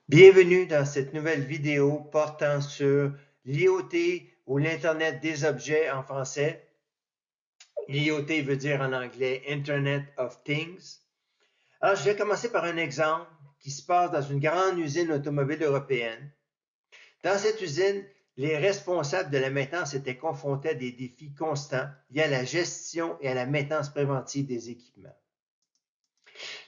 Bienvenue dans cette nouvelle vidéo portant sur l'IoT ou l'Internet des objets en français. L'IoT veut dire en anglais Internet of Things. Alors, je vais commencer par un exemple qui se passe dans une grande usine automobile européenne. Dans cette usine, les responsables de la maintenance étaient confrontés à des défis constants liés à la gestion et à la maintenance préventive des équipements.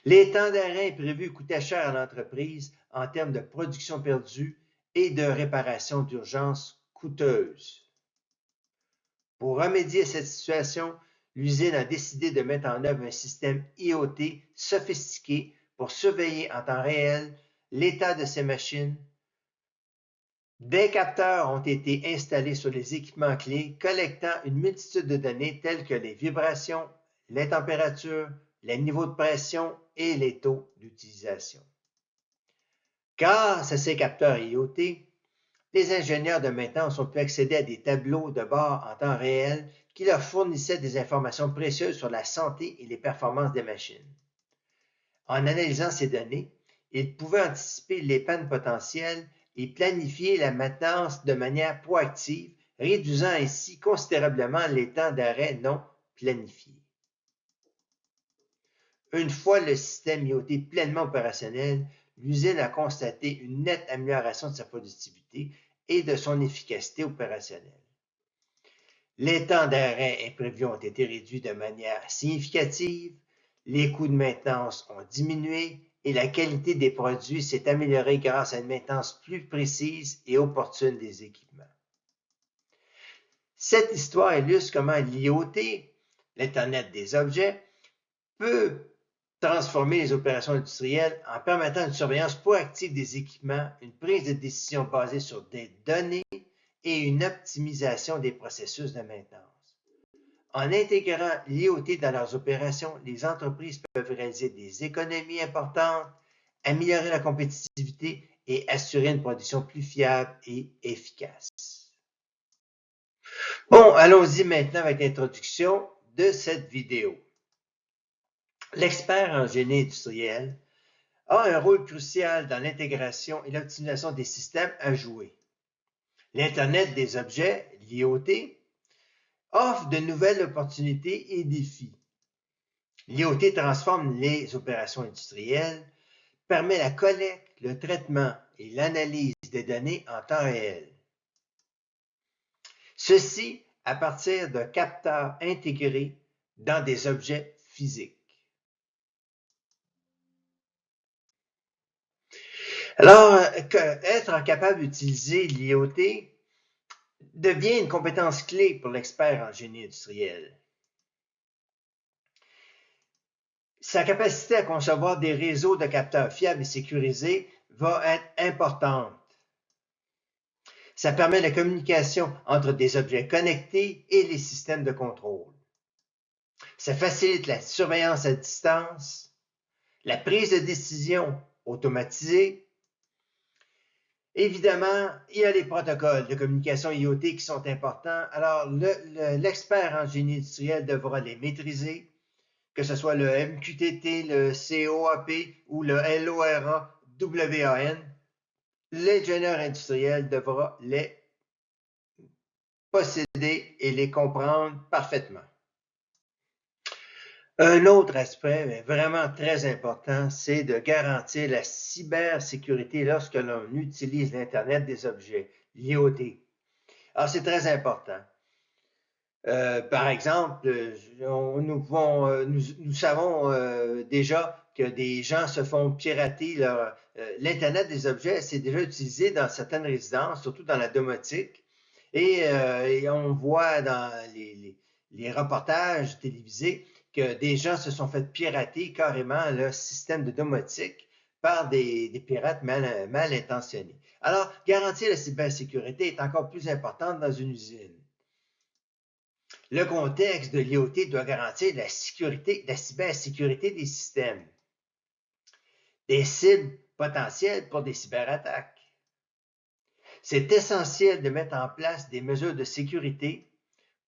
Les temps d'arrêt imprévus coûtaient cher à l'entreprise en termes de production perdue et de réparation d'urgence coûteuse. Pour remédier à cette situation, l'usine a décidé de mettre en œuvre un système IoT sophistiqué pour surveiller en temps réel l'état de ses machines. Des capteurs ont été installés sur les équipements clés, collectant une multitude de données telles que les vibrations, les températures, les niveaux de pression et les taux d'utilisation. Grâce à ces capteurs IoT, les ingénieurs de maintenance ont pu accéder à des tableaux de bord en temps réel qui leur fournissaient des informations précieuses sur la santé et les performances des machines. En analysant ces données, ils pouvaient anticiper les pannes potentielles et planifier la maintenance de manière proactive, réduisant ainsi considérablement les temps d'arrêt non planifiés. Une fois le système IoT pleinement opérationnel, l'usine a constaté une nette amélioration de sa productivité et de son efficacité opérationnelle. Les temps d'arrêt imprévus ont été réduits de manière significative, les coûts de maintenance ont diminué et la qualité des produits s'est améliorée grâce à une maintenance plus précise et opportune des équipements. Cette histoire illustre comment l'IoT, l'Internet des objets, peut transformer les opérations industrielles en permettant une surveillance proactive des équipements, une prise de décision basée sur des données et une optimisation des processus de maintenance. En intégrant l'IoT dans leurs opérations, les entreprises peuvent réaliser des économies importantes, améliorer la compétitivité et assurer une production plus fiable et efficace. Bon, allons-y maintenant avec l'introduction de cette vidéo. L'expert en génie industriel a un rôle crucial dans l'intégration et l'optimisation des systèmes à jouer. L'Internet des objets, l'IoT, offre de nouvelles opportunités et défis. L'IoT transforme les opérations industrielles, permet la collecte, le traitement et l'analyse des données en temps réel. Ceci à partir de capteurs intégrés dans des objets physiques. Alors, être capable d'utiliser l'IoT devient une compétence clé pour l'expert en génie industriel. Sa capacité à concevoir des réseaux de capteurs fiables et sécurisés va être importante. Ça permet la communication entre des objets connectés et les systèmes de contrôle. Ça facilite la surveillance à distance, la prise de décision automatisée. Évidemment, il y a les protocoles de communication IoT qui sont importants. Alors, l'expert en génie industriel devra les maîtriser, que ce soit le MQTT, le COAP ou le LoRaWAN. L'ingénieur industriel devra les posséder et les comprendre parfaitement. Un autre aspect, mais vraiment très important, c'est de garantir la cybersécurité lorsque l'on utilise l'Internet des objets, l'IoT. Alors, c'est très important. Par exemple, nous savons déjà que des gens se font pirater l'Internet des objets, c'est déjà utilisé dans certaines résidences, surtout dans la domotique. Et on voit dans les reportages télévisés que des gens se sont fait pirater carrément le système de domotique par des pirates mal intentionnés. Alors, garantir la cybersécurité est encore plus importante dans une usine. Le contexte de l'IoT doit garantir la cybersécurité des systèmes, des cibles potentielles pour des cyberattaques. C'est essentiel de mettre en place des mesures de sécurité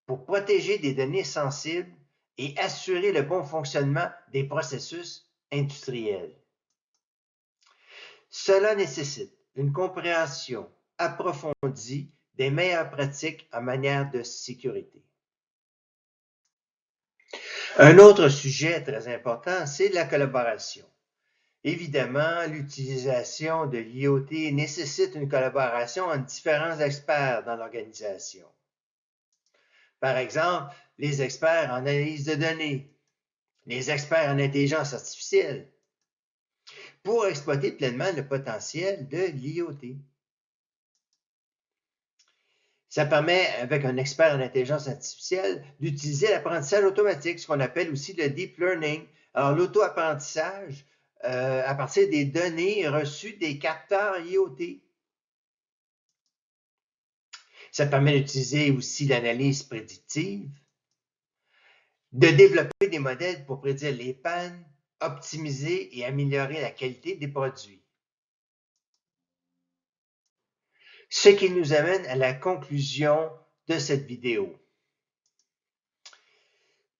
pour protéger des données sensibles et assurer le bon fonctionnement des processus industriels. Cela nécessite une compréhension approfondie des meilleures pratiques en matière de sécurité. Un autre sujet très important, c'est la collaboration. Évidemment, l'utilisation de l'IoT nécessite une collaboration entre différents experts dans l'organisation. Par exemple, les experts en analyse de données, les experts en intelligence artificielle, pour exploiter pleinement le potentiel de l'IoT. Ça permet, avec un expert en intelligence artificielle, d'utiliser l'apprentissage automatique, ce qu'on appelle aussi le deep learning. Alors, l'auto-apprentissage à partir des données reçues des capteurs IoT. Ça permet d'utiliser aussi l'analyse prédictive, de développer des modèles pour prédire les pannes, optimiser et améliorer la qualité des produits. Ce qui nous amène à la conclusion de cette vidéo.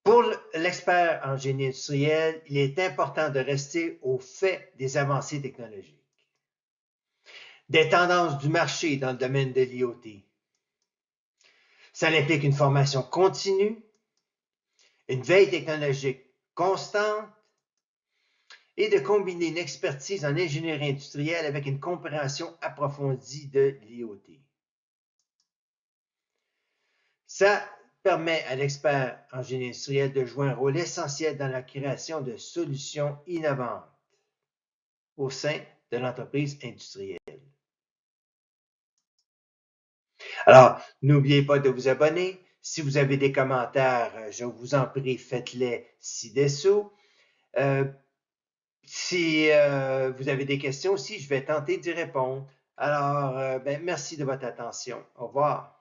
Pour l'expert en génie industriel, il est important de rester au fait des avancées technologiques, des tendances du marché dans le domaine de l'IoT. Ça implique une formation continue, une veille technologique constante et de combiner une expertise en ingénierie industrielle avec une compréhension approfondie de l'IoT. Ça permet à l'expert en génie industriel de jouer un rôle essentiel dans la création de solutions innovantes au sein de l'entreprise industrielle. Alors, n'oubliez pas de vous abonner. Si vous avez des commentaires, je vous en prie, faites-les ci-dessous. Si vous avez des questions aussi, je vais tenter d'y répondre. Alors, merci de votre attention. Au revoir.